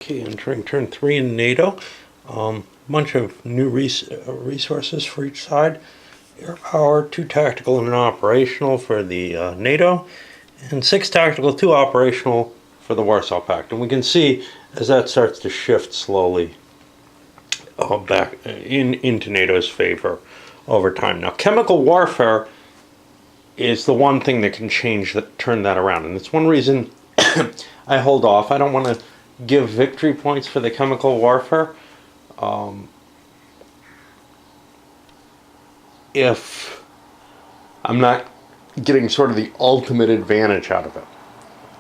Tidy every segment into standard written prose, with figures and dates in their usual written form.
Okay, entering turn 3 in NATO. Bunch of new resources for each side. Air power, 2 tactical and an operational for the NATO, and 6 tactical, 2 operational for the Warsaw Pact. And we can see as that starts to shift slowly back into NATO's favor over time. Now, chemical warfare is the one thing that can turn that around, and it's one reason I hold off. I don't want to give victory points for the chemical warfare if I'm not getting sort of the ultimate advantage out of it.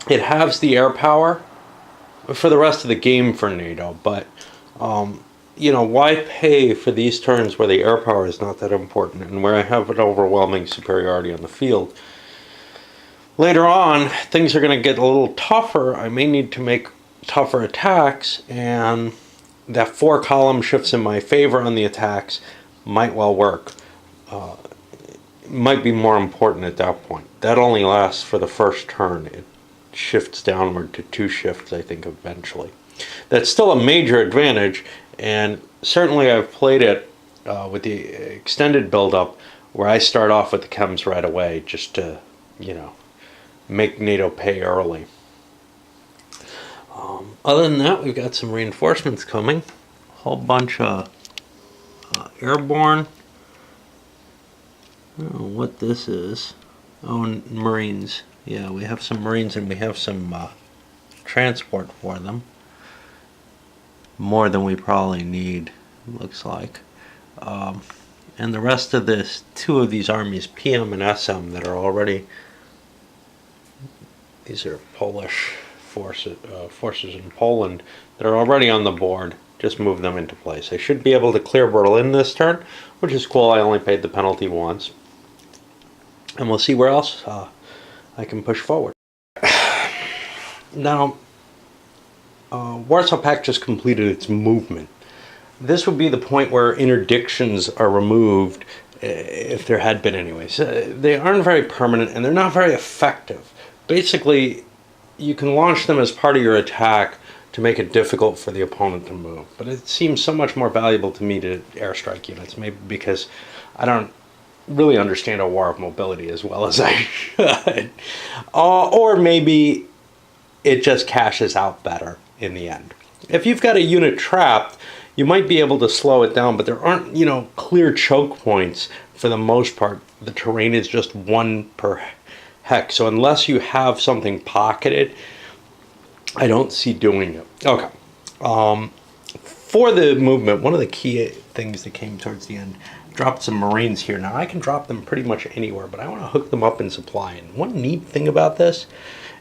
It has the air power for the rest of the game for NATO, but you know, why pay for these turns where the air power is not that important and where I have an overwhelming superiority on the field? Later on, things are going to get a little tougher. I may need to make tougher attacks, and that 4 column shifts in my favor on the attacks might well work. It might be more important at that point. That only lasts for the first turn. It shifts downward to 2 shifts, I think, eventually. That's still a major advantage, and certainly I've played it with the extended build-up where I start off with the chems right away just to, you know, make NATO pay early. Other than that, we've got some reinforcements coming. A whole bunch of airborne. I don't know what this is. Oh, Marines. Yeah, we have some Marines and we have some transport for them. More than we probably need, looks like. And the rest of this, 2 of these armies, PM and SM, that are already, these are Polish forces in Poland that are already on the board. Just move them into place. I should be able to clear Berlin this turn, which is cool. I only paid the penalty once. And we'll see where else I can push forward. Now, Warsaw Pact just completed its movement. This would be the point where interdictions are removed, if there had been anyways. They aren't very permanent and they're not very effective. Basically, you can launch them as part of your attack to make it difficult for the opponent to move. But it seems so much more valuable to me to airstrike units, maybe because I don't really understand a war of mobility as well as I should. Or maybe it just cashes out better in the end. If you've got a unit trapped, you might be able to slow it down, but there aren't, you know, clear choke points for the most part. The terrain is just 1 per hex, so unless you have something pocketed, I don't see doing it. Okay. For the movement, one of the key things that came towards the end, dropped some Marines here. Now I can drop them pretty much anywhere, but I want to hook them up in supply. And one neat thing about this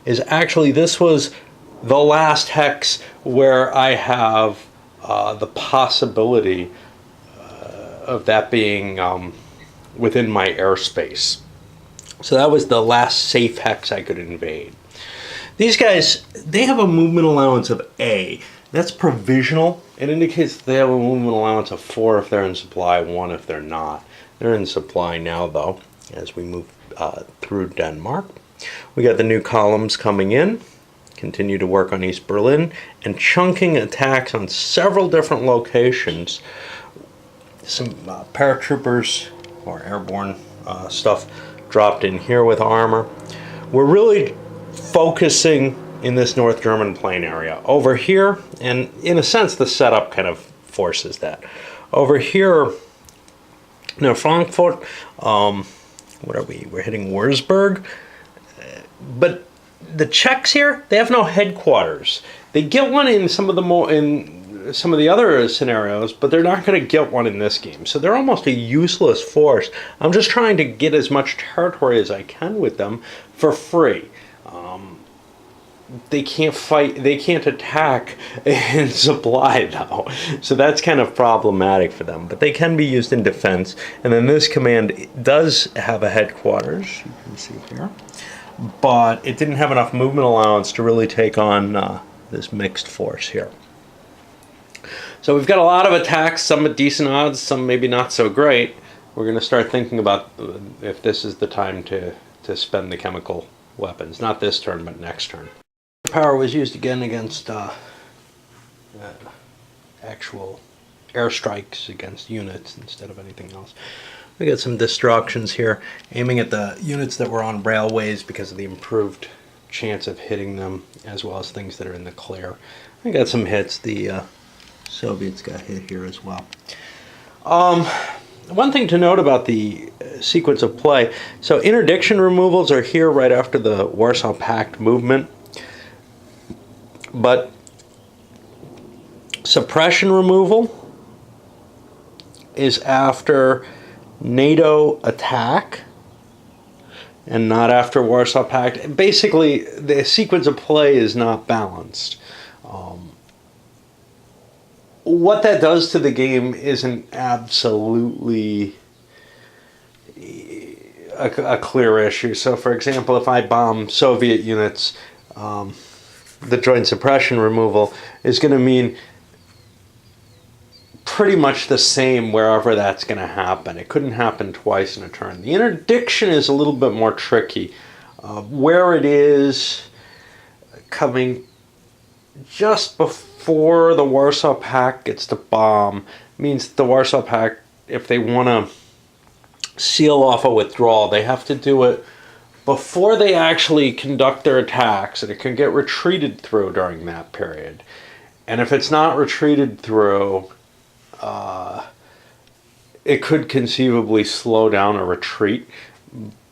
is actually this was the last hex where I have the possibility of that being within my airspace. So that was the last safe hex I could invade. These guys, they have a movement allowance of A. That's provisional. It indicates that they have a movement allowance of 4 if they're in supply, 1 if they're not. They're in supply now, though, as we move through Denmark. We got the new columns coming in. Continue to work on East Berlin and chunking attacks on several different locations. Some paratroopers or airborne stuff dropped in here with armor. We're really focusing in this North German plain area. Over here, and in a sense the setup kind of forces that. Over here near Frankfurt, what are we? We're hitting Wurzburg. But the Czechs here, they have no headquarters. They get one in some of the other scenarios, but they're not going to get one in this game. So they're almost a useless force. I'm just trying to get as much territory as I can with them for free. They can't fight, they can't attack and supply though. So that's kind of problematic for them, but they can be used in defense. And then this command does have a headquarters, you can see here, but it didn't have enough movement allowance to really take on this mixed force here. So we've got a lot of attacks, some at decent odds, some maybe not so great. We're going to start thinking about if this is the time to spend the chemical weapons. Not this turn, but next turn. Power was used again against actual airstrikes against units instead of anything else. We got some destructions here, aiming at the units that were on railways because of the improved chance of hitting them, as well as things that are in the clear. I got some hits. The Soviets got hit here as well. One thing to note about the sequence of play, so interdiction removals are here right after the Warsaw Pact movement, but suppression removal is after NATO attack and not after Warsaw Pact. Basically, the sequence of play is not balanced. What that does to the game isn't absolutely a clear issue. So, for example, if I bomb Soviet units, the joint suppression removal is going to mean pretty much the same wherever that's going to happen. It couldn't happen twice in a turn. The interdiction is a little bit more tricky. Where it is coming just before the Warsaw Pact gets to bomb means the Warsaw Pact, if they want to seal off a withdrawal, they have to do it before they actually conduct their attacks, and it can get retreated through during that period. And if it's not retreated through, it could conceivably slow down a retreat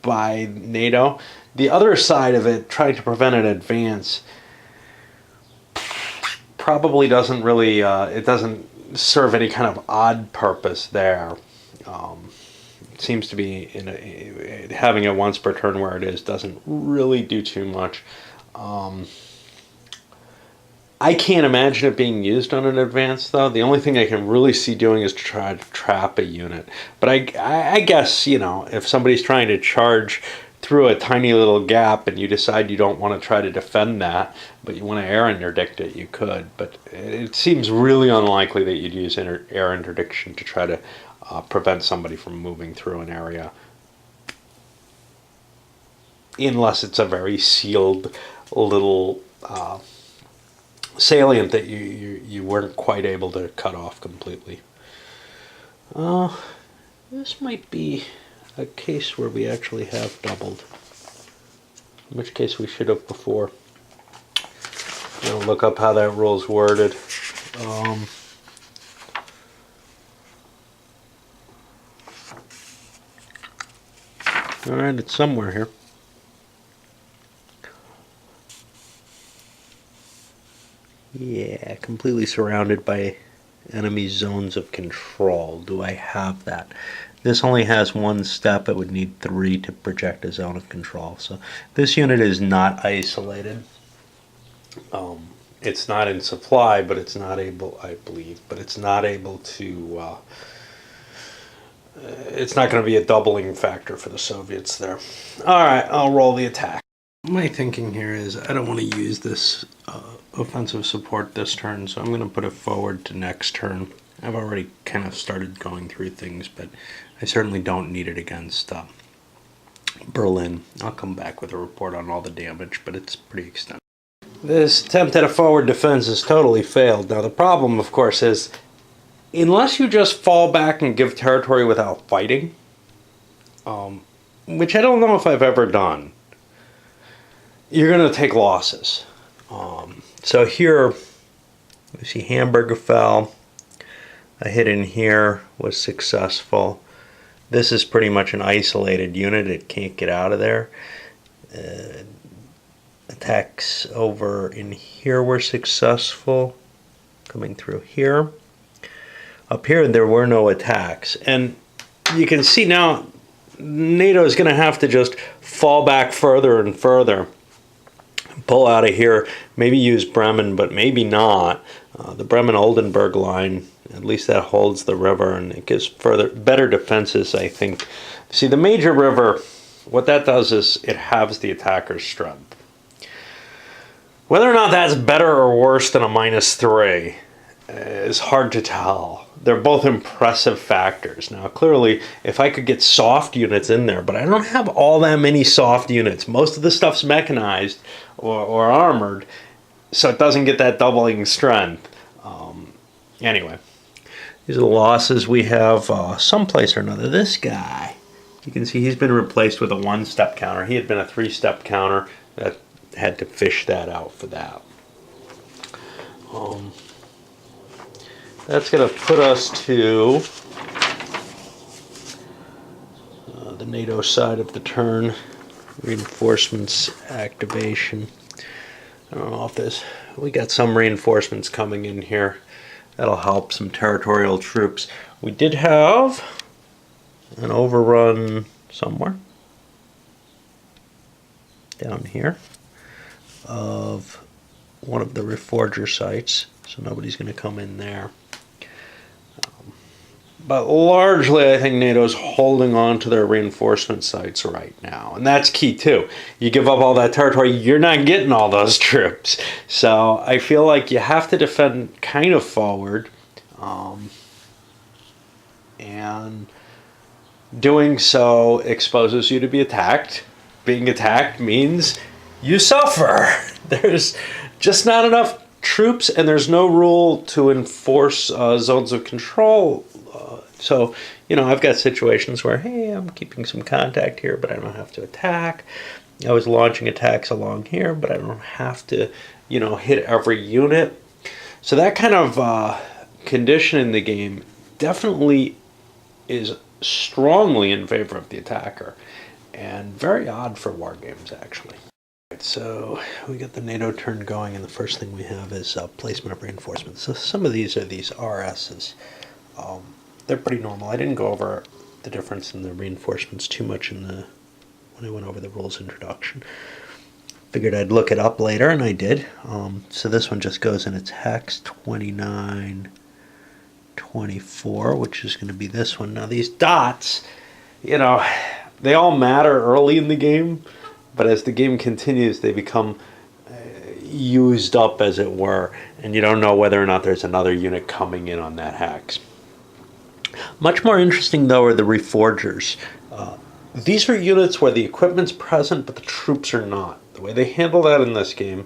by NATO. The other side of it, trying to prevent an advance, probably doesn't really, it doesn't serve any kind of odd purpose there. It seems to be having it once per turn where it is doesn't really do too much. I can't imagine it being used on an advance, though. The only thing I can really see doing is to try to trap a unit. But I guess, you know, if somebody's trying to charge through a tiny little gap and you decide you don't want to try to defend that, but you want to air interdict it, you could. But it seems really unlikely that you'd use air interdiction to try to prevent somebody from moving through an area, unless it's a very sealed little salient that you weren't quite able to cut off completely. This might be a case where we actually have doubled, in which case we should have before. I'll look up how that rule's worded. Alright, it's somewhere here. Yeah, completely surrounded by enemy zones of control. Do I have that? This only has one step. It would need 3 to project a zone of control. So this unit is not isolated. It's not in supply, but it's not able, I believe, but it's not able to, it's not going to be a doubling factor for the Soviets there. Alright, I'll roll the attack. My thinking here is I don't want to use this offensive support this turn, so I'm going to put it forward to next turn. I've already kind of started going through things, but I certainly don't need it against Berlin. I'll come back with a report on all the damage, but it's pretty extensive. This attempt at a forward defense has totally failed. Now the problem, of course, is unless you just fall back and give territory without fighting, which I don't know if I've ever done, you're going to take losses. So here, we see Hamburger fell. A hit in here was successful. This is pretty much an isolated unit. It can't get out of there. Attacks over in here were successful. Coming through here. Up here, there were no attacks. And you can see now, NATO is going to have to just fall back further and further. Pull out of here, maybe use Bremen, but maybe not. The Bremen-Oldenburg line, at least that holds the river, and it gives better defenses, I think. See, the major river, what that does is it halves the attacker's strength. Whether or not that's better or worse than a -3 is hard to tell. They're both impressive factors. Now, clearly, if I could get soft units in there, but I don't have all that many soft units. Most of the stuff's mechanized or armored, so it doesn't get that doubling strength. Anyway, these are the losses we have someplace or another. This guy, you can see he's been replaced with a 1-step counter. He had been a 3-step counter. That had to fish that out for that. That's going to put us to the NATO side of the turn. Reinforcements activation. I don't know if we got some reinforcements coming in here. That'll help some territorial troops. We did have an overrun somewhere down here of one of the reforger sites, so nobody's going to come in there. But largely, I think NATO's holding on to their reinforcement sites right now. And that's key, too. You give up all that territory, you're not getting all those troops. So I feel like you have to defend kind of forward. And doing so exposes you to be attacked. Being attacked means you suffer. There's just not enough troops, and there's no rule to enforce zones of control. So, I've got situations where, hey, I'm keeping some contact here, but I don't have to attack. I was launching attacks along here, but I don't have to, hit every unit. So that kind of condition in the game definitely is strongly in favor of the attacker, and very odd for war games, actually. So we got the NATO turn going, and the first thing we have is placement of reinforcements. So some of these are these RSs. They're pretty normal. I didn't go over the difference in the reinforcements too much when I went over the rules introduction. Figured I'd look it up later, and I did. So this one just goes in its hex 2924, which is going to be this one. Now these dots, they all matter early in the game, but as the game continues, they become used up, as it were, and you don't know whether or not there's another unit coming in on that hex. Much more interesting, though, are the reforgers. These are units where the equipment's present, but the troops are not. The way they handle that in this game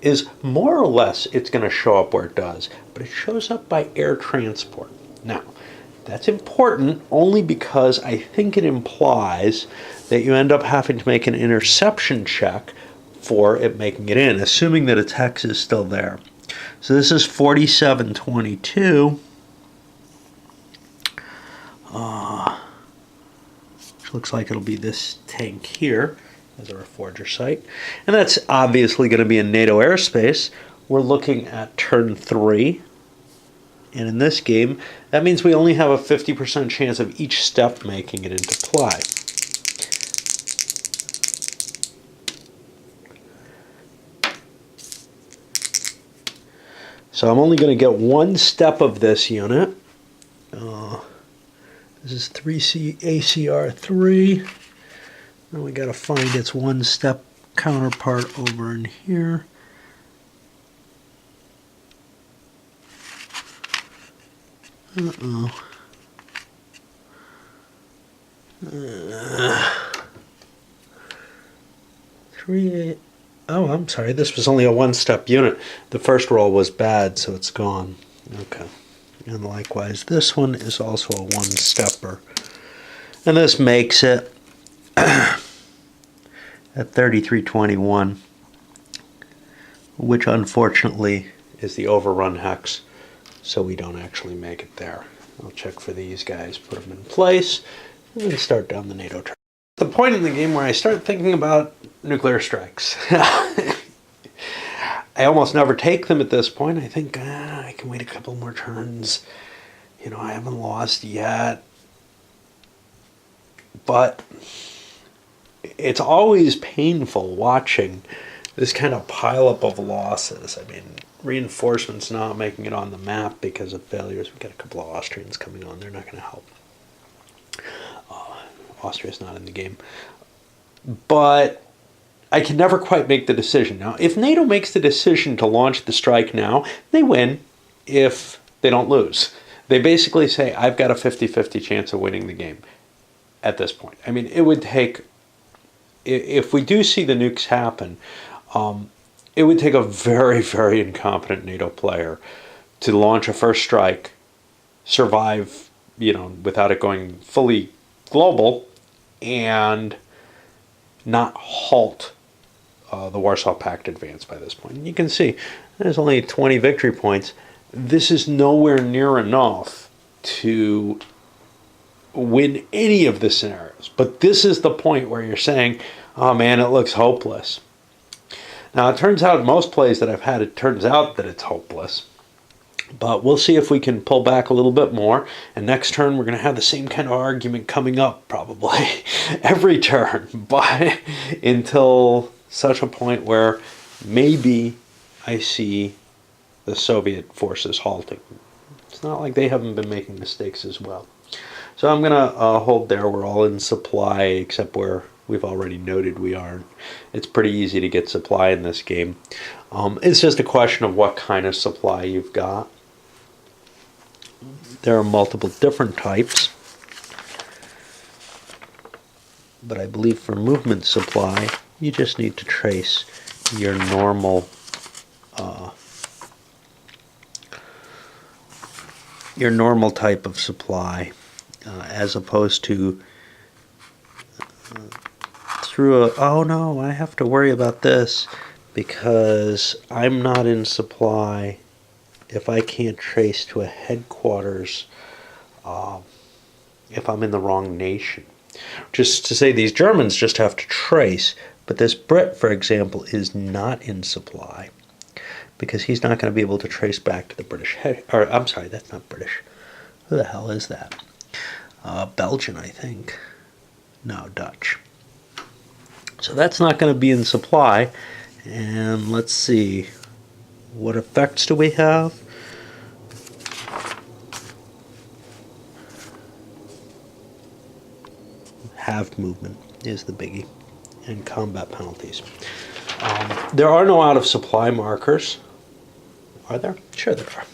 is more or less it's going to show up where it does, but it shows up by air transport. Now, that's important only because I think it implies that you end up having to make an interception check for it making it in, assuming that its hex is still there. So this is 4722. Which looks like it'll be this tank here as a reforger site. And that's obviously going to be in NATO airspace. We're looking at turn 3. And in this game, that means we only have a 50% chance of each step making it into play. So I'm only going to get one step of this unit. This is 3C ACR3. Then we got to find its one-step counterpart over in here. Uh-oh. 3A. Oh, I'm sorry. This was only a one-step unit. The first roll was bad, so it's gone. Okay. And likewise, this one is also a one-stepper. And this makes it at 3321, which unfortunately is the overrun hex, so we don't actually make it there. I'll check for these guys, put them in place, and then start down the NATO turn. The point in the game where I start thinking about nuclear strikes. I almost never take them at this point. I think I can wait a couple more turns. I haven't lost yet. But it's always painful watching this kind of pileup of losses. I mean, reinforcements not making it on the map because of failures. We've got a couple of Austrians coming on. They're not going to help. Austria's not in the game. But I can never quite make the decision. Now, if NATO makes the decision to launch the strike now, they win if they don't lose. They basically say, I've got a 50-50 chance of winning the game at this point. I mean, it would take, if we do see the nukes happen, it would take a very, very incompetent NATO player to launch a first strike, survive, without it going fully global, and not halt the Warsaw Pact advance by this point. And you can see there's only 20 victory points. This is nowhere near enough to win any of the scenarios. But this is the point where you're saying, oh man, it looks hopeless. Now, it turns out most plays that I've had, it turns out that it's hopeless. But we'll see if we can pull back a little bit more. And next turn, we're going to have the same kind of argument coming up, probably, every turn. But until such a point where maybe I see the Soviet forces halting. It's not like they haven't been making mistakes as well. So I'm going to hold there. We're all in supply, except where we've already noted we aren't. It's pretty easy to get supply in this game. It's just a question of what kind of supply you've got. There are multiple different types. But I believe for movement supply, you just need to trace your normal type of supply, as opposed to through a, oh no, I have to worry about this because I'm not in supply if I can't trace to a headquarters if I'm in the wrong nation. Just to say these Germans just have to trace, but this Brit, for example, is not in supply because he's not going to be able to trace back to the British or I'm sorry, that's not British. Who the hell is that? Belgian, I think. No, Dutch. So that's not going to be in supply. And let's see, what effects do we have? Halved movement is the biggie, and combat penalties. There are no out of supply markers. Are there? Sure there are.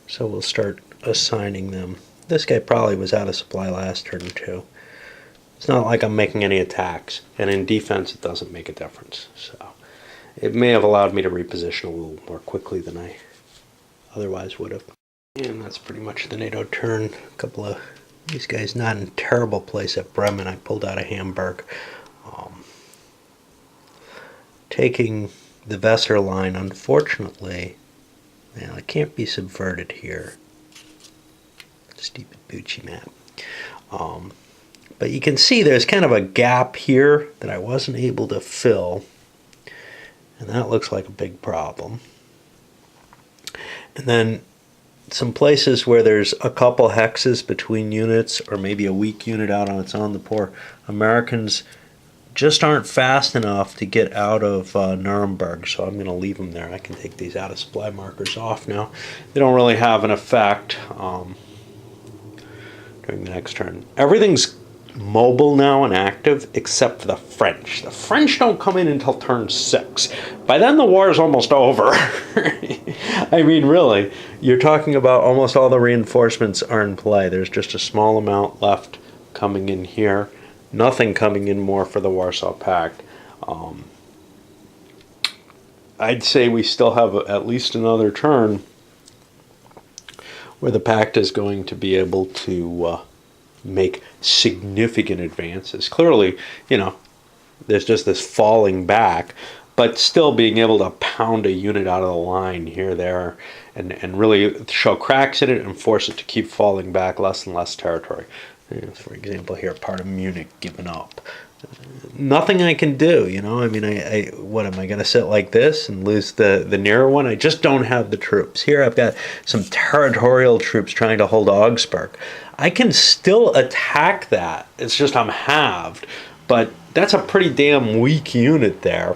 So we'll start assigning them. This guy probably was out of supply last turn too. It's not like I'm making any attacks, and in defense it doesn't make a difference. So it may have allowed me to reposition a little more quickly than I otherwise would have. And that's pretty much the NATO turn. A couple of these guys not in a terrible place at Bremen. I pulled out of Hamburg. Taking the Weser line, unfortunately, well, it can't be subverted here. Stupid Bucci map. But you can see there's kind of a gap here that I wasn't able to fill. And that looks like a big problem. And then some places where there's a couple hexes between units, or maybe a weak unit out on its own. The poor Americans just aren't fast enough to get out of Nuremberg, so I'm going to leave them there. I can take these out of supply markers off now. They don't really have an effect during the next turn. Everything's mobile now and active except for the French. The French don't come in until turn 6. By then the war is almost over. I mean, really, you're talking about almost all the reinforcements are in play. There's just a small amount left coming in here. Nothing coming in more for the Warsaw Pact. I'd say we still have at least another turn where the Pact is going to be able to make significant advances. Clearly, there's just this falling back, but still being able to pound a unit out of the line here, there, and really show cracks in it and force it to keep falling back less and less territory. For example, here, part of Munich given up. Nothing I can do, I mean, what am I going to sit like this and lose the nearer one? I just don't have the troops. Here I've got some territorial troops trying to hold Augsburg. I can still attack that. It's just I'm halved. But that's a pretty damn weak unit there.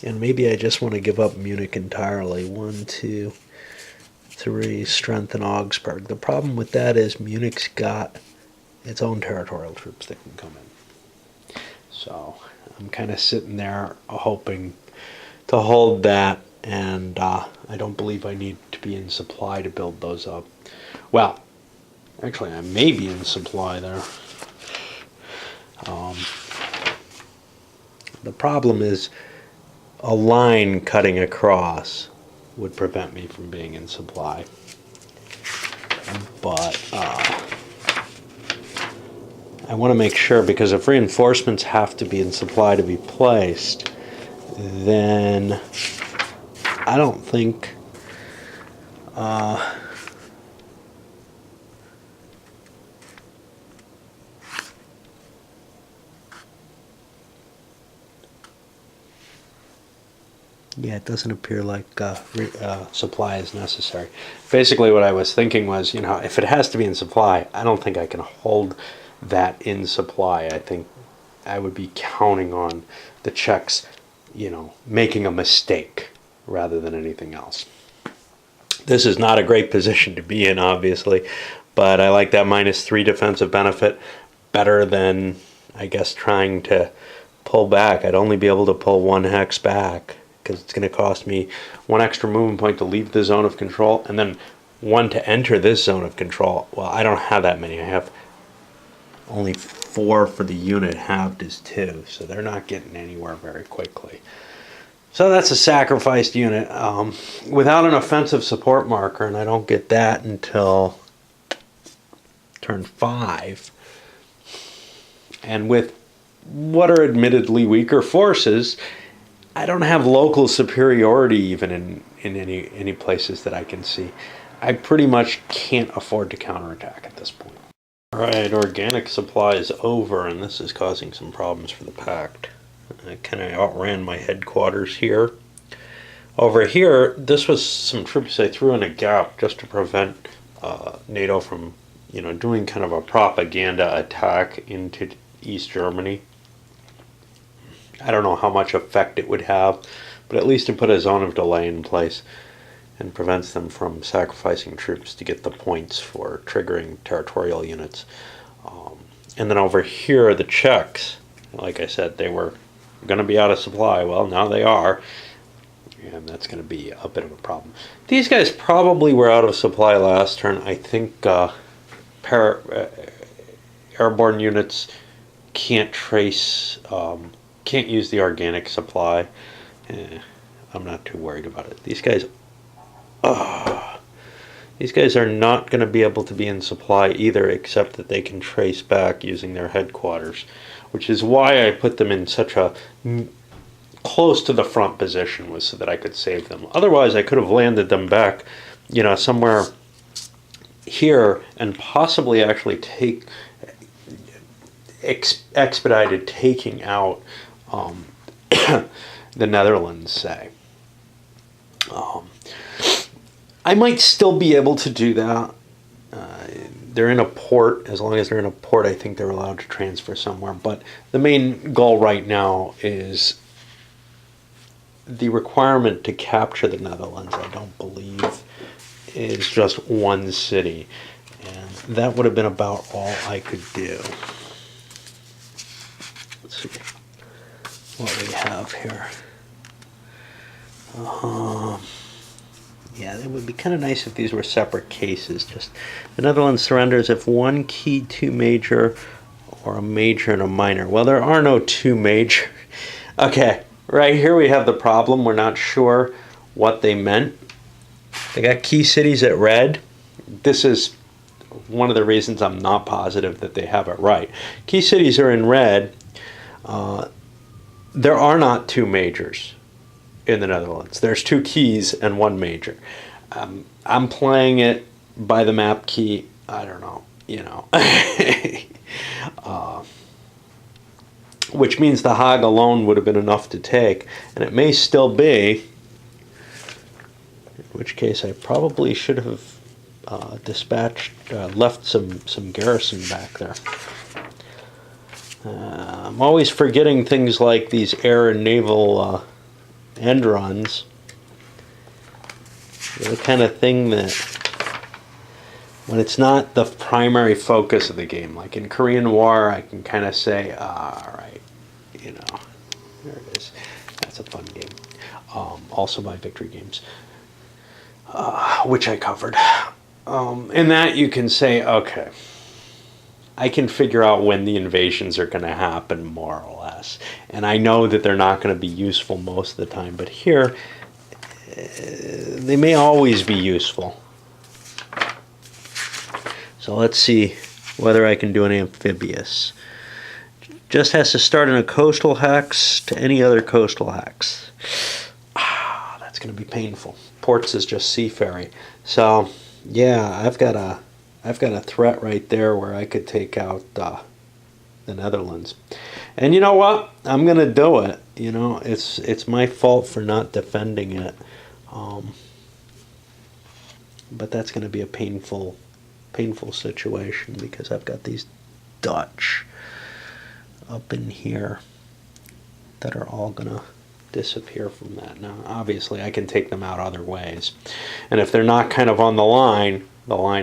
And maybe I just want to give up Munich entirely. 1, 2, 3, strengthen Augsburg. The problem with that is Munich's got its own territorial troops that can come in. So I'm kind of sitting there hoping to hold that, and I don't believe I need to be in supply to build those up. Well, actually I may be in supply there. The problem is a line cutting across would prevent me from being in supply. But I want to make sure, because if reinforcements have to be in supply to be placed, then I don't think yeah, it doesn't appear like supply is necessary. Basically, what I was thinking was, if it has to be in supply, I don't think I can hold that in supply. I think I would be counting on the Czechs, making a mistake rather than anything else. This is not a great position to be in, obviously, but I like that -3 defensive benefit better than, I guess, trying to pull back. I'd only be able to pull 1 hex back, because it's going to cost me 1 extra movement point to leave the zone of control, and then 1 to enter this zone of control. Well, I don't have that many. I have only 4 for the unit, halved is 2, so they're not getting anywhere very quickly. So that's a sacrificed unit without an offensive support marker, and I don't get that until turn 5. And with what are admittedly weaker forces, I don't have local superiority even in any places that I can see. I pretty much can't afford to counterattack at this point. Alright, organic supply is over, and this is causing some problems for the Pact. I kind of outran my headquarters here. Over here, this was some troops I threw in a gap just to prevent Nato from, doing kind of a propaganda attack into East Germany. I don't know how much effect it would have, but at least it put a zone of delay in place and prevents them from sacrificing troops to get the points for triggering territorial units. And then over here, the Czechs, like I said, they were going to be out of supply. Well, now they are, and that's going to be a bit of a problem. These guys probably were out of supply last turn. I think airborne units can't trace, can't use the organic supply. I'm not too worried about it. These guys are not going to be able to be in supply either, except that they can trace back using their headquarters, which is why I put them in such a close to the front position, was so that I could save them. Otherwise, I could have landed them back, somewhere here, and possibly actually expedited taking out the Netherlands, say. I might still be able to do that. They're in a port. As long as they're in a port, I think they're allowed to transfer somewhere. But the main goal right now is the requirement to capture the Netherlands, I don't believe, is just 1 city. And that would have been about all I could do. Let's see what we have here. Yeah, it would be kind of nice if these were separate cases. Just the Netherlands surrenders if 1 key 2 major or a major and a minor. Well, there are no 2 major. Okay, right here we have the problem. We're not sure what they meant. They got key cities at red. This is one of the reasons I'm not positive that they have it right. Key cities are in red. There are not 2 majors in the Netherlands. There's 2 keys and 1 major. I'm playing it by the map key. I don't know, which means the Hague alone would have been enough to take, and it may still be, in which case I probably should have left some garrison back there. I'm always forgetting things like these air and naval end runs. They're the kind of thing that, when it's not the primary focus of the game, like in Korean War, I can kind of say, all right, there it is. That's a fun game. Also my victory games, which I covered. In that you can say, okay, I can figure out when the invasions are going to happen, more or less. And I know that they're not going to be useful most of the time, but here, they may always be useful. So let's see whether I can do an amphibious. Just has to start in a coastal hex to any other coastal hex. That's going to be painful. Ports is just seafaring. So, yeah, I've got a threat right there where I could take out the Netherlands. And you know what? I'm going to do it. You know, it's my fault for not defending it. But that's going to be a painful situation because I've got these Dutch up in here that are all going to disappear from that. Now, obviously, I can take them out other ways. And if they're not kind of on the line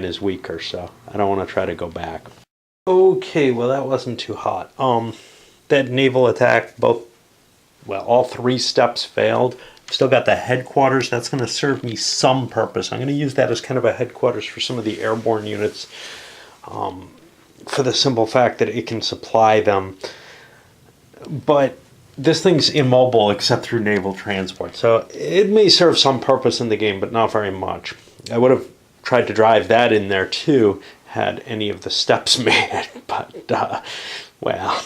is weaker, so I don't want to try to go back. Okay, well, that wasn't too hot. That naval attack, all 3 steps failed. Still got the headquarters. That's going to serve me some purpose. I'm going to use that as kind of a headquarters for some of the airborne units, for the simple fact that it can supply them. But this thing's immobile except through naval transport, so it may serve some purpose in the game, but not very much. I would have tried to drive that in there too had any of the steps made it, but well,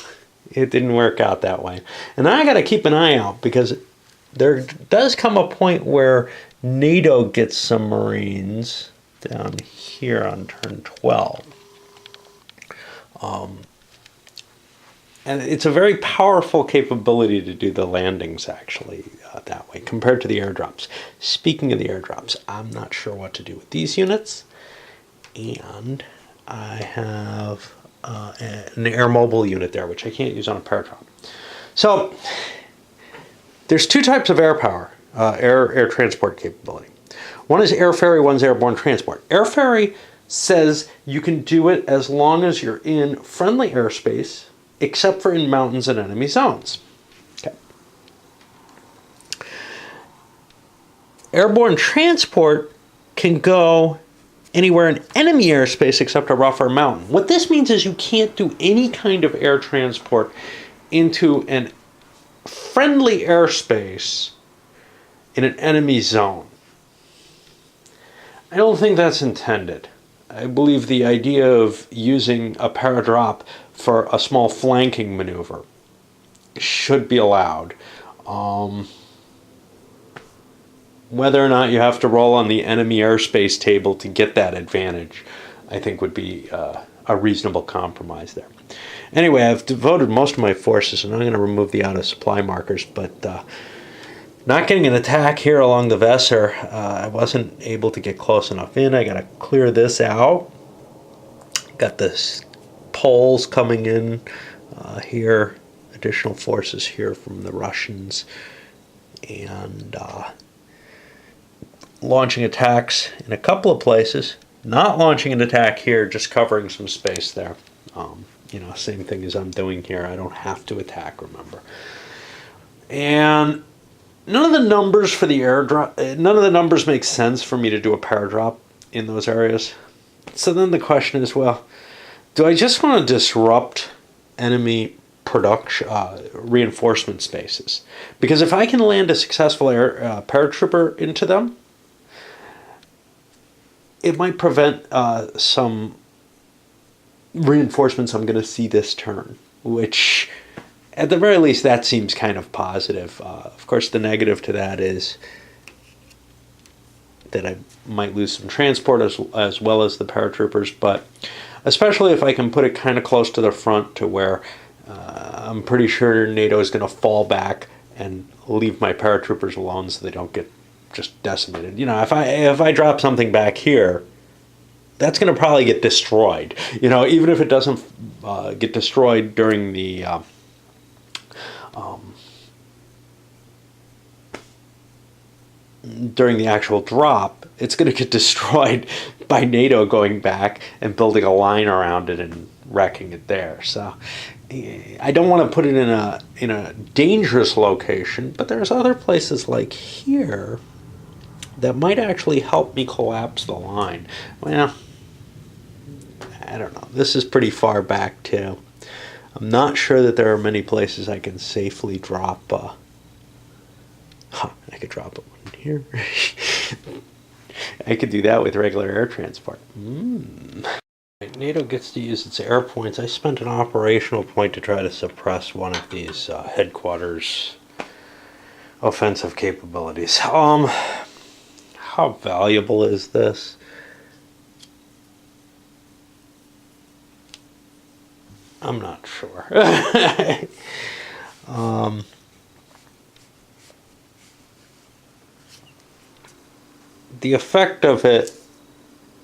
it didn't work out that way. And I got to keep an eye out because there does come a point where NATO gets some Marines down here on turn 12. And it's a very powerful capability to do the landings, actually, that way, compared to the airdrops. Speaking of the airdrops, I'm not sure what to do with these units. And I have an air mobile unit there, which I can't use on a paradrop. So, there's 2 types of air power, air transport capability. One is air ferry, one's airborne transport. Air ferry says you can do it as long as you're in friendly airspace, except for in mountains and enemy zones. Okay. Airborne transport can go anywhere in enemy airspace except a rougher mountain. What this means is you can't do any kind of air transport into an friendly airspace in an enemy zone. I don't think that's intended. I believe the idea of using a paradrop for a small flanking maneuver should be allowed. Whether or not you have to roll on the enemy airspace table to get that advantage, I think would be a reasonable compromise there. Anyway, I've devoted most of my forces, and I'm going to remove the out-of-supply markers, but not getting an attack here along the Weser. I wasn't able to get close enough in. I got to clear this out. Got this poles coming in here, additional forces here from the Russians, and launching attacks in a couple of places. Not launching an attack here, just covering some space there. Same thing as I'm doing here. I don't have to attack, remember. And none of the numbers for the airdrop, none of the numbers make sense for me to do a paradrop in those areas. So then the question is, well, do I just want to disrupt enemy production reinforcement spaces? Because if I can land a successful paratrooper into them, it might prevent some reinforcements I'm going to see this turn, which at the very least that seems kind of positive. Of course, the negative to that is that I might lose some transport as well as the paratroopers, but especially if I can put it kind of close to the front to where I'm pretty sure NATO is going to fall back and leave my paratroopers alone so they don't get just decimated. If I drop something back here, that's going to probably get destroyed. Even if it doesn't get destroyed during the actual drop, it's going to get destroyed by NATO going back and building a line around it and wrecking it there. So I don't want to put it in a dangerous location, but there's other places like here that might actually help me collapse the line. Well, I don't know. This is pretty far back too. I'm not sure that there are many places I can safely drop. I could drop it one here. I could do that with regular air transport. NATO gets to use its air points. I spent an operational point to try to suppress one of these headquarters offensive capabilities. How valuable is this? I'm not sure. The effect of it,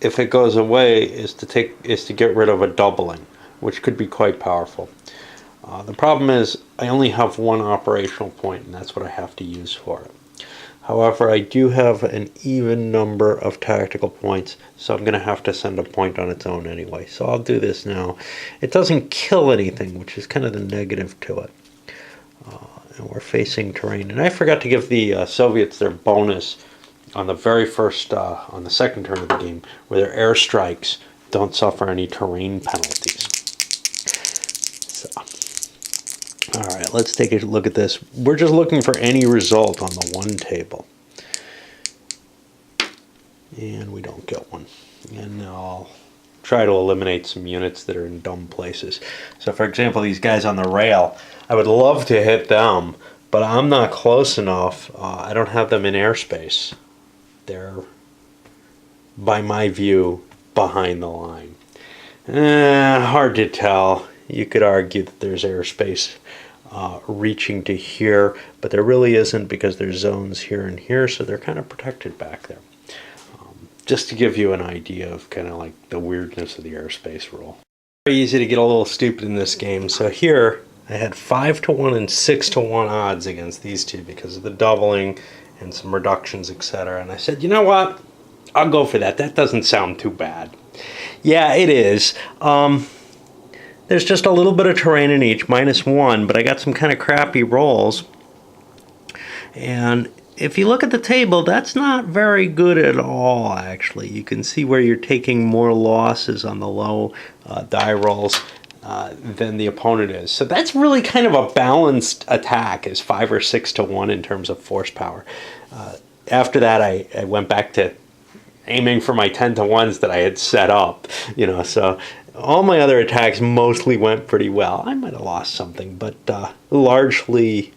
if it goes away, is to get rid of a doubling, which could be quite powerful. The problem is I only have one operational point, and that's what I have to use for it. However, I do have an even number of tactical points, so I'm going to have to send a point on its own anyway. So I'll do this now. It doesn't kill anything, which is kind of the negative to it. And we're facing terrain. And I forgot to give the Soviets their bonus on the very first, on the second turn of the game, where their airstrikes don't suffer any terrain penalties. So, all right, let's take a look at this. We're just looking for any result on the one table. And we don't get one. And I'll try to eliminate some units that are in dumb places. So for example, these guys on the rail, I would love to hit them, but I'm not close enough. I don't have them in airspace. They're, by my view, behind the line. Hard to tell. You could argue that there's airspace reaching to here, but there really isn't because there's zones here and here, so they're kind of protected back there. Just to give you an idea of kind of like the weirdness of the airspace rule. Very easy to get a little stupid in this game. So here I had 5-1 and 6-1 odds against these two because of the doubling and some reductions, etc. And I said, you know what? I'll go for that. That doesn't sound too bad. Yeah, it is. There's just a little bit of terrain in each, -1, but I got some kind of crappy rolls. And if you look at the table, that's not very good at all, actually. You can see where you're taking more losses on the low die rolls than the opponent is. So that's really kind of a balanced attack, is 5 or 6-1 in terms of force power. After that, I went back to aiming for my 10-1s that I had set up, you know, so all my other attacks mostly went pretty well. I might have lost something, but largely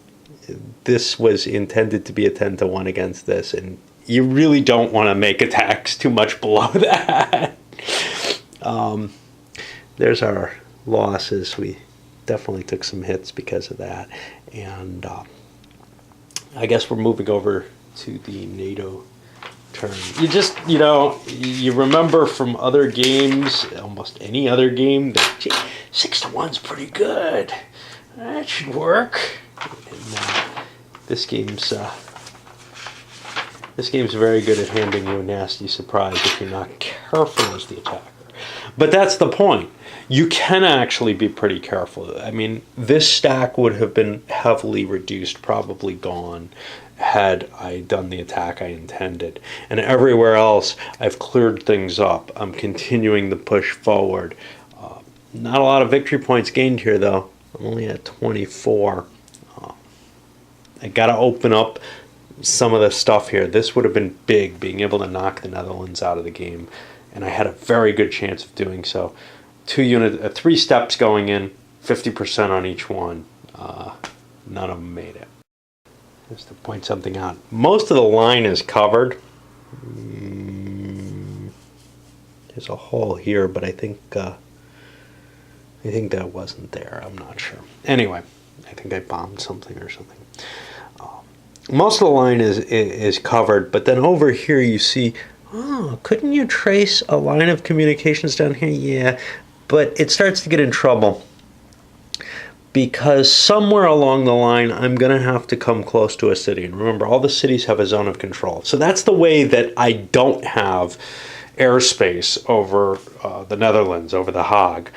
this was intended to be a 10-1 against this, and you really don't want to make attacks too much below that. There's our losses. We definitely took some hits because of that, and I guess we're moving over to the NATO turn. You just, you know, you remember from other games, almost any other game, that gee, 6-1's pretty good. That should work. And this game's very good at handing you a nasty surprise if you're not careful as the attacker. But that's the point. You can actually be pretty careful. I mean, this stack would have been heavily reduced, probably gone, had I done the attack I intended. And everywhere else, I've cleared things up. I'm continuing the push forward. Not a lot of victory points gained here, though. I'm only at 24. I got to open up some of the stuff here. This would have been big, being able to knock the Netherlands out of the game. And I had a very good chance of doing so. 3 steps going in, 50% on each one. None of them made it. Just to point something out, most of the line is covered. There's a hole here, but I think that wasn't there. I'm not sure. Anyway, I think I bombed something or something. Most of the line is covered, but then over here you see, oh, couldn't you trace a line of communications down here? Yeah, but it starts to get in trouble because somewhere along the line I'm going to have to come close to a city. And remember, all the cities have a zone of control. So that's the way that I don't have airspace over the Netherlands, over The Hague,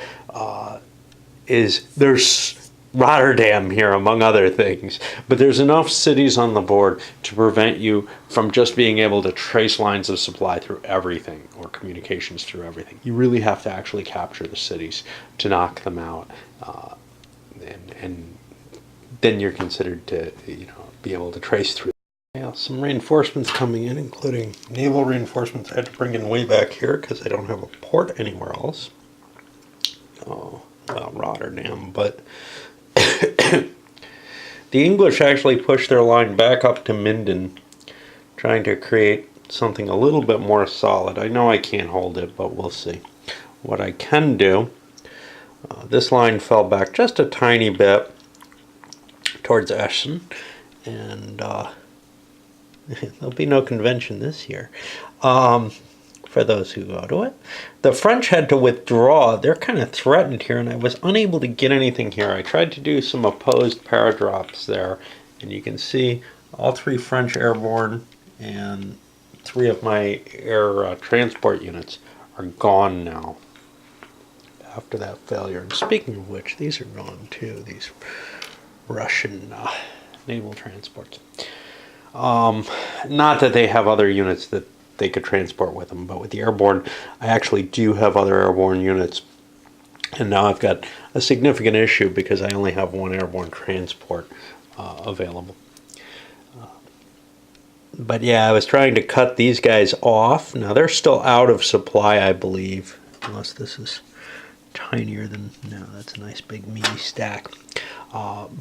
is there's Rotterdam here, among other things. But there's enough cities on the board to prevent you from just being able to trace lines of supply through everything or communications through everything. You really have to actually capture the cities to knock them out. And then you're considered to, be able to trace through. Yeah, some reinforcements coming in, including naval reinforcements. I had to bring in way back here because I don't have a port anywhere else. Oh, well, Rotterdam, but the English actually pushed their line back up to Minden, trying to create something a little bit more solid. I know I can't hold it, but we'll see. What I can do, this line fell back just a tiny bit towards Essen, and there'll be no convention this year. For those who go to it. The French had to withdraw. They're kind of threatened here, and I was unable to get anything here. I tried to do some opposed paradrops there, and you can see all 3 French airborne and 3 of my air transport units are gone now after that failure. And speaking of which, these are gone too, these Russian naval transports. Not that they have other units that they could transport with them, but with the airborne, I actually do have other airborne units, and now I've got a significant issue because I only have 1 airborne transport available. But yeah, I was trying to cut these guys off. Now they're still out of supply, I believe, unless this is tinier than, no, that's a nice big meaty stack.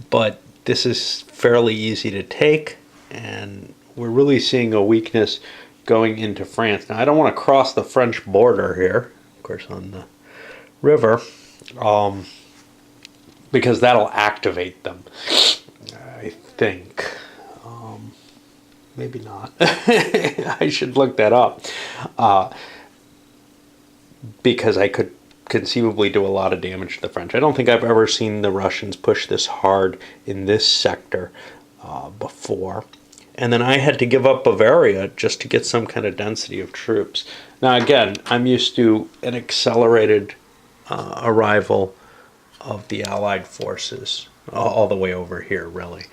But this is fairly easy to take, and we're really seeing a weakness going into France. Now, I don't want to cross the French border here, of course, on the river, because that'll activate them, I think. Maybe not. I should look that up, because I could conceivably do a lot of damage to the French. I don't think I've ever seen the Russians push this hard in this sector before. And then I had to give up Bavaria just to get some kind of density of troops. Now again, I'm used to an accelerated arrival of the Allied forces all the way over here, really.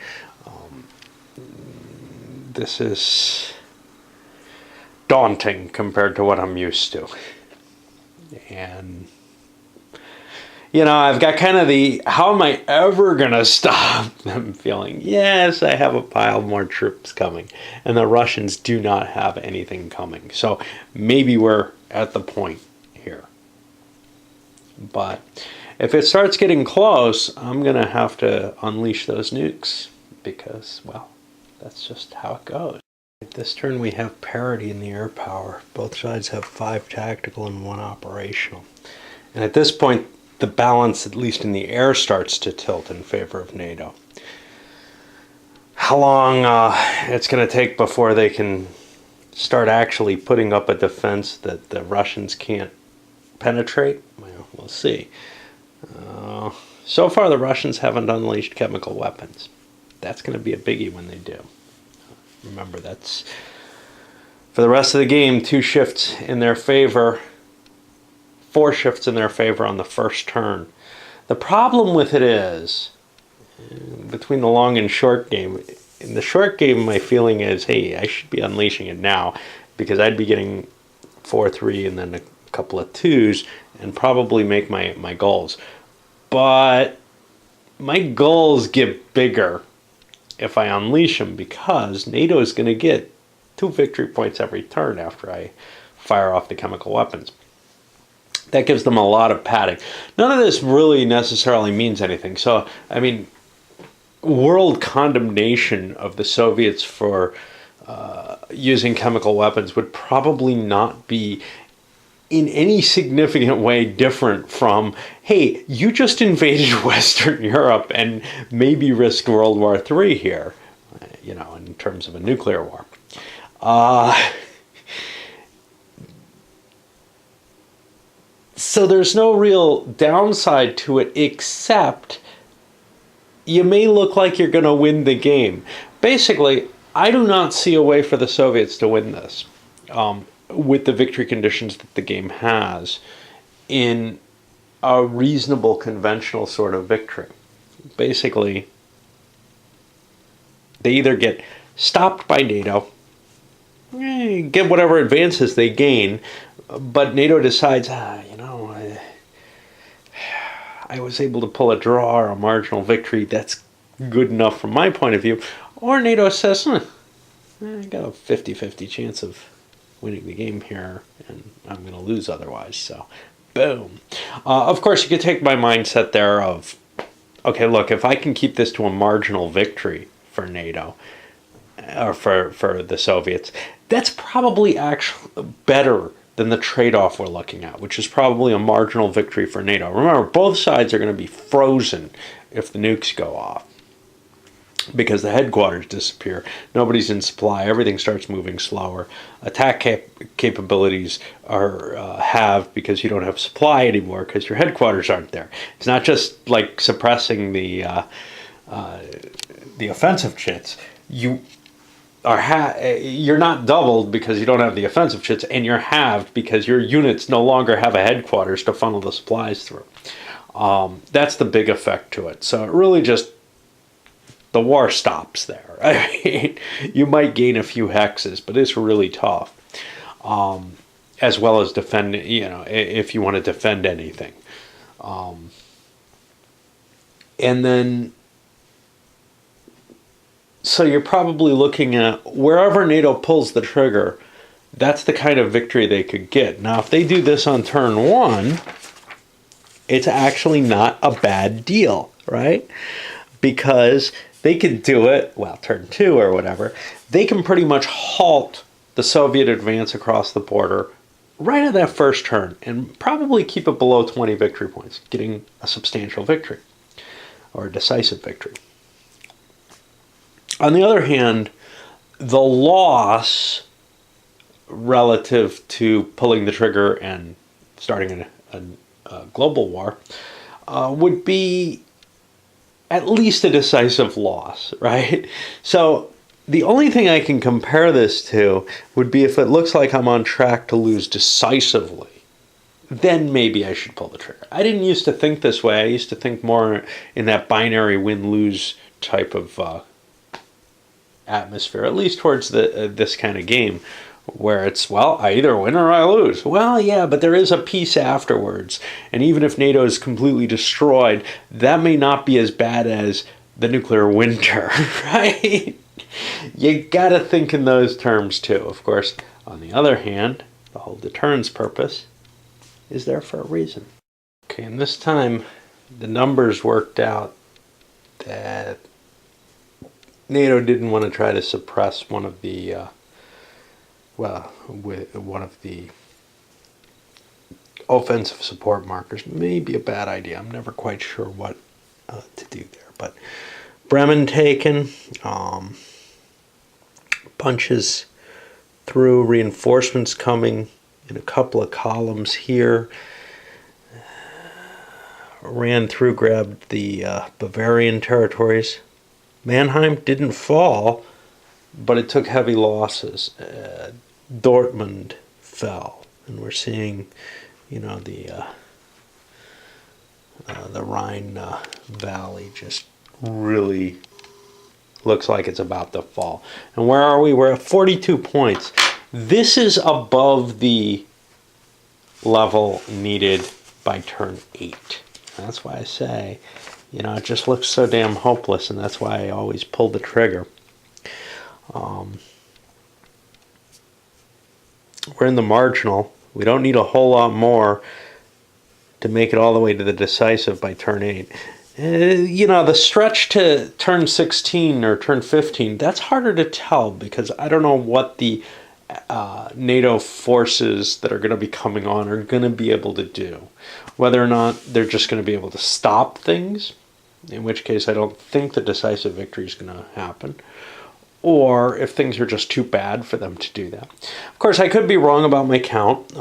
This is daunting compared to what I'm used to. And I've got kind of the, how am I ever going to stop them feeling, yes, I have a pile more troops coming. And the Russians do not have anything coming. So maybe we're at the point here. But if it starts getting close, I'm going to have to unleash those nukes because, well, that's just how it goes. This turn we have parity in the air power. Both sides have 5 tactical and 1 operational. And at this point, the balance, at least in the air, starts to tilt in favor of NATO. How long it's going to take before they can start actually putting up a defense that the Russians can't penetrate? Well, we'll see. So far, the Russians haven't unleashed chemical weapons. That's going to be a biggie when they do. Remember, that's, for the rest of the game, 2 shifts in their favor. 4 shifts in their favor on the first turn. The problem with it is, between the long and short game, in the short game my feeling is, hey, I should be unleashing it now because I'd be getting 4-3 and then a couple of 2s and probably make my goals. But my goals get bigger if I unleash them because NATO is going to get 2 victory points every turn after I fire off the chemical weapons. That gives them a lot of padding. None of this really necessarily means anything. So, I mean, world condemnation of the Soviets for using chemical weapons would probably not be in any significant way different from, hey, you just invaded Western Europe and maybe risked World War III here, in terms of a nuclear war. So there's no real downside to it, except you may look like you're going to win the game. Basically, I do not see a way for the Soviets to win this with the victory conditions that the game has in a reasonable conventional sort of victory. basically, they either get stopped by NATO, get whatever advances they gain, but NATO decides, I was able to pull a draw or a marginal victory. That's good enough from my point of view. Or NATO says, I got a 50-50 chance of winning the game here, and I'm going to lose otherwise. So, boom. Of course, you could take my mindset there of, okay, look, if I can keep this to a marginal victory for NATO, or for the Soviets, that's probably actually better than the trade-off we're looking at, which is probably a marginal victory for NATO. Remember, both sides are going to be frozen if the nukes go off, because the headquarters disappear. Nobody's in supply. Everything starts moving slower. Attack capabilities are halved because you don't have supply anymore because your headquarters aren't there. It's not just like suppressing the offensive chits. You're not doubled because you don't have the offensive chits, and you're halved because your units no longer have a headquarters to funnel the supplies through. That's the big effect to it. So it really just, the war stops there. I mean, you might gain a few hexes, but it's really tough. As well as defend, if you want to defend anything. And then, so you're probably looking at wherever NATO pulls the trigger, that's the kind of victory they could get. Now, if they do this on turn 1, it's actually not a bad deal, right? Because they could do it, well, turn 2 or whatever, they can pretty much halt the Soviet advance across the border right at that first turn and probably keep it below 20 victory points, getting a substantial victory or a decisive victory. On the other hand, the loss relative to pulling the trigger and starting a global war would be at least a decisive loss, right? So the only thing I can compare this to would be if it looks like I'm on track to lose decisively, then maybe I should pull the trigger. I didn't used to think this way. I used to think more in that binary win-lose type of atmosphere, at least towards this kind of game, where it's, well, I either win or I lose. Well, yeah, but there is a peace afterwards. And even if NATO is completely destroyed, that may not be as bad as the nuclear winter, right? You gotta think in those terms too. Of course, on the other hand, the whole deterrence purpose is there for a reason. Okay, and this time the numbers worked out that NATO didn't want to try to suppress one of the offensive support markers. Maybe a bad idea. I'm never quite sure what to do there. But Bremen taken, punches through, reinforcements coming in a couple of columns here. Ran through, grabbed the Bavarian territories. Mannheim didn't fall, but it took heavy losses. Dortmund fell, and we're seeing, the Rhine Valley just really looks like it's about to fall. And where are we? We're at 42 points. This is above the level needed by turn 8. That's why I say, it just looks so damn hopeless, and that's why I always pull the trigger. We're in the marginal. We don't need a whole lot more to make it all the way to the decisive by turn 8. The stretch to turn 16 or turn 15, that's harder to tell because I don't know what the NATO forces that are going to be coming on are going to be able to do. Whether or not they're just going to be able to stop things, in which case I don't think the decisive victory is going to happen, or if things are just too bad for them to do that. Of course, I could be wrong about my count.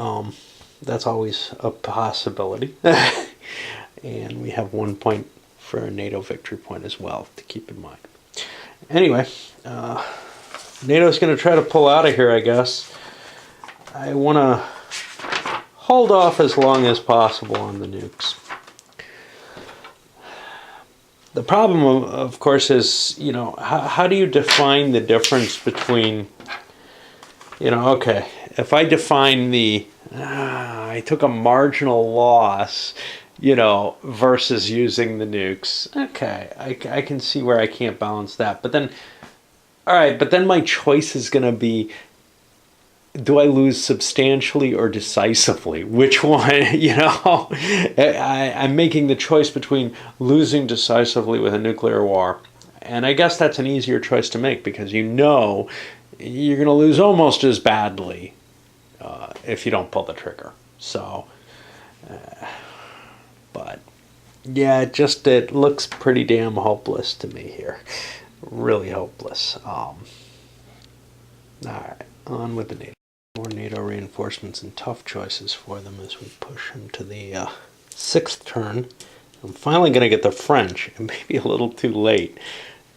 That's always a possibility. And we have 1 point for a NATO victory point as well to keep in mind. Anyway, NATO's going to try to pull out of here, I guess. I want to hold off as long as possible on the nukes. The problem, of course, is, how do you define the difference between, okay, if I define I took a marginal loss, versus using the nukes. Okay, I can see where I can't balance that. But then, all right, but then my choice is going to be, do I lose substantially or decisively? Which one, I'm making the choice between losing decisively with a nuclear war. And I guess that's an easier choice to make because you're going to lose almost as badly if you don't pull the trigger. So, but yeah, it looks pretty damn hopeless to me here. Really hopeless. All right, on with the NATO. More NATO reinforcements and tough choices for them as we push into the sixth turn. I'm finally going to get the French. It may be a little too late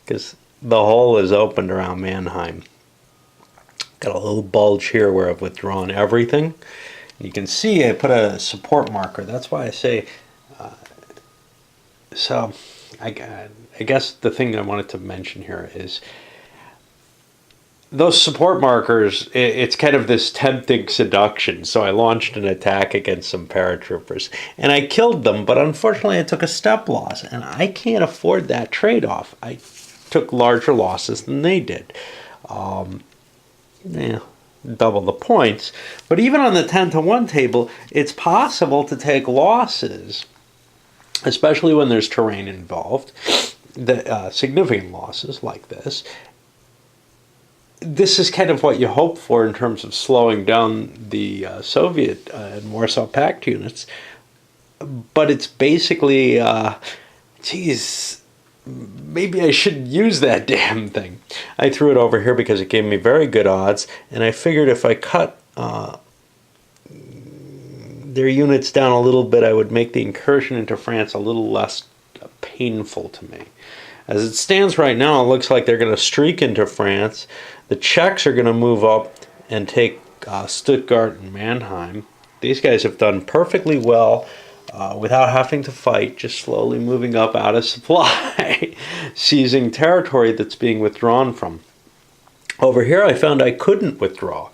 because the hole is opened around Mannheim. Got a little bulge here where I've withdrawn everything. You can see I put a support marker. That's why I say... So I guess the thing I wanted to mention here is those support markers, it's kind of this tempting seduction. So I launched an attack against some paratroopers and I killed them, but unfortunately I took a step loss and I can't afford that trade-off. I took larger losses than they did. Double the points. But even on the 10-to-1 table, it's possible to take losses, especially when there's terrain involved, significant losses like this. This is kind of what you hope for in terms of slowing down the Soviet and Warsaw Pact units. But it's basically, maybe I shouldn't use that damn thing. I threw it over here because it gave me very good odds, and I figured if I cut their units down a little bit, I would make the incursion into France a little less painful to me. As it stands right now, it looks like they're going to streak into France. The Czechs are going to move up and take Stuttgart and Mannheim. These guys have done perfectly well without having to fight, just slowly moving up out of supply, seizing territory that's being withdrawn from. Over here, I found I couldn't withdraw.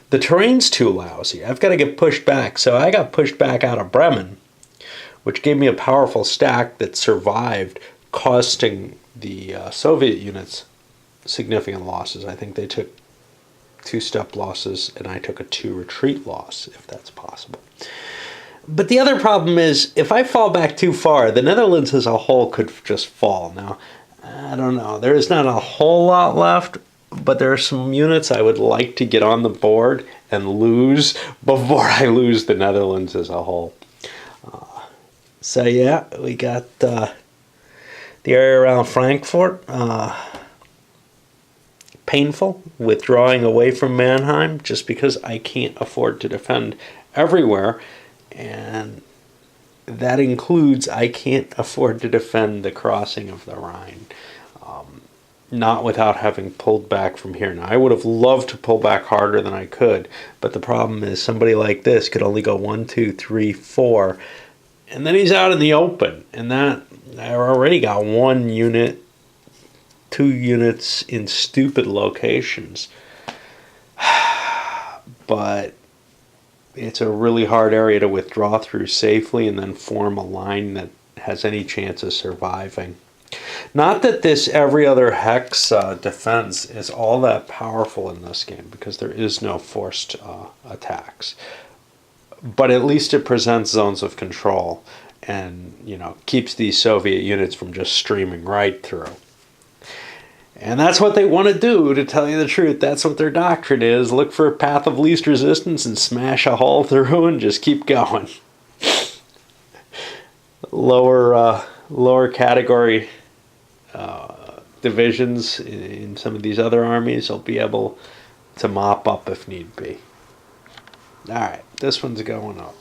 The terrain's too lousy. I've got to get pushed back. So I got pushed back out of Bremen, which gave me a powerful stack that survived, costing the Soviet units significant losses. I think they took 2 step losses, and I took a 2 retreat loss, if that's possible. But the other problem is, if I fall back too far, the Netherlands as a whole could just fall. Now, I don't know. There is not a whole lot left, but there are some units I would like to get on the board and lose before I lose the Netherlands as a whole. So yeah, we got the area around Frankfurt. Painful, withdrawing away from Mannheim just because I can't afford to defend everywhere. And that includes I can't afford to defend the crossing of the Rhine. Not without having pulled back from here. Now, I would have loved to pull back harder than I could, but the problem is somebody like this could only go 1, 2, 3, 4, and then he's out in the open. And that, I already got 1 unit, 2 units in stupid locations. But it's a really hard area to withdraw through safely and then form a line that has any chance of surviving. Not that this every other hex defense is all that powerful in this game, because there is no forced attacks. But at least it presents zones of control and, keeps these Soviet units from just streaming right through. And that's what they want to do, to tell you the truth. That's what their doctrine is. Look for a path of least resistance and smash a hole through and just keep going. Lower category divisions in some of these other armies will be able to mop up if need be. Alright, this one's going up.